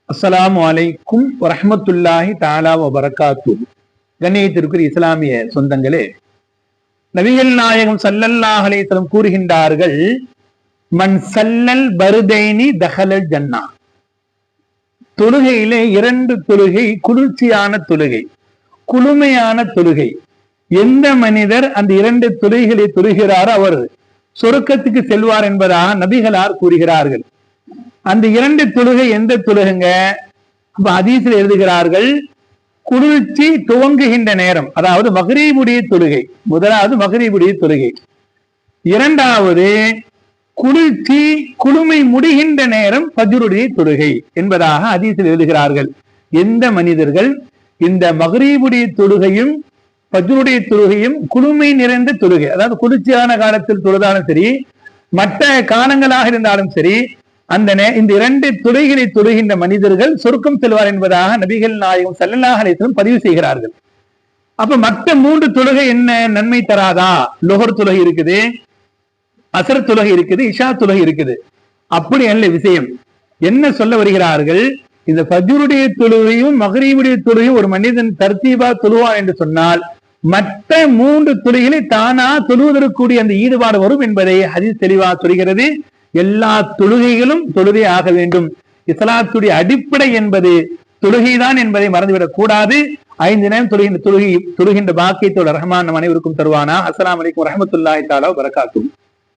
அஸ்ஸலாமு அலைக்கும் வரஹ்மத்துல்லாஹி தஆலா வபரகாத்துஹு. கண்ணியத்திற்குரிய இஸ்லாமிய சொந்தங்களே, நபிகள் நாயகம் ஸல்லல்லாஹு அலைஹி வஸல்லம் கூறுகின்றார்கள், மன் ஸல்லல் பர்தைனி தஹலல் ஜன்னா. தொழுகையிலே இரண்டு தொழுகை குளிர்ச்சியான தொழுகை, குளுமையான தொழுகை. எந்த மனிதர் அந்த இரண்டு தொழுகைகளை தொழுகிறாரோ அவர் சொர்க்கத்துக்கு செல்வார் என்பதாக நபிகளார் கூறுகிறார்கள். அந்த இரண்டு தொழுகை எந்த தொழுகைங்க? ஹதீஸில் எழுதுகிறார்கள், குளிர்ச்சி துவங்குகின்ற நேரம், அதாவது மக்ரீபுடைய தொழுகை. முதலாவது மக்ரீபுடைய தொழுகை. இரண்டாவது குளிர்ச்சி குளுமை முடிகின்ற நேரம் ஃபஜ்ருடைய தொழுகை என்பதாக ஹதீஸில் எழுதுகிறார்கள். எந்த மனிதர்கள் இந்த மக்ரீபுடைய தொழுகையும் ஃபஜ்ருடைய தொழுகையும் குளுமை நிறைந்த தொழுகை, அதாவது குளிர்ச்சியான காலத்தில் தொழுதாலும் சரி, மற்ற காலங்களாக இருந்தாலும் சரி, இந்த இரண்டு தொழுகைகளை தொழுகின்ற மனிதர்கள் சொர்க்கம் செல்வார் என்பதாக நபிகள் நாயகம் ஸல்லல்லாஹு அலைஹி வஸல்லம் பதிவு செய்கிறார்கள். அப்ப மற்ற மூன்று தொழுகை என்ன நன்மை தராதா? லுஹர் தொழுகை இருக்குது, அசர் தொழுகை இருக்குது, இஷா தொழுகை இருக்குது. அப்படி அல்ல விஷயம். என்ன சொல்ல வருகிறார்கள்? இந்த ஃபஜ்ருடைய தொழுகையும் மக்ரீபுடைய தொழுகையும் ஒரு மனிதன் தர்த்தீபா தொழுவான் என்று சொன்னால் மற்ற மூன்று தொழுகைகளை தானா தொழுவதற்குரிய அந்த ஈடுபாடு வரும் என்பதை ஹதீஸ் தெளிவாக சொல்கிறது. எல்லா தொழுகைகளும் தொழுகை ஆக வேண்டும். இஸ்லாத்துடைய அடிப்படை என்பது தொழுகைதான் என்பதை மறந்துவிடக் கூடாது. 5 நேரம் தொழுகின்ற பாக்கியத்தோடு ரஹ்மான் நம் அனைவருக்கும் தருவானா. அஸ்ஸலாமு அலைக்கும் வரஹ்மத்துல்லாஹி தஆலா வபரகாத்துஹு.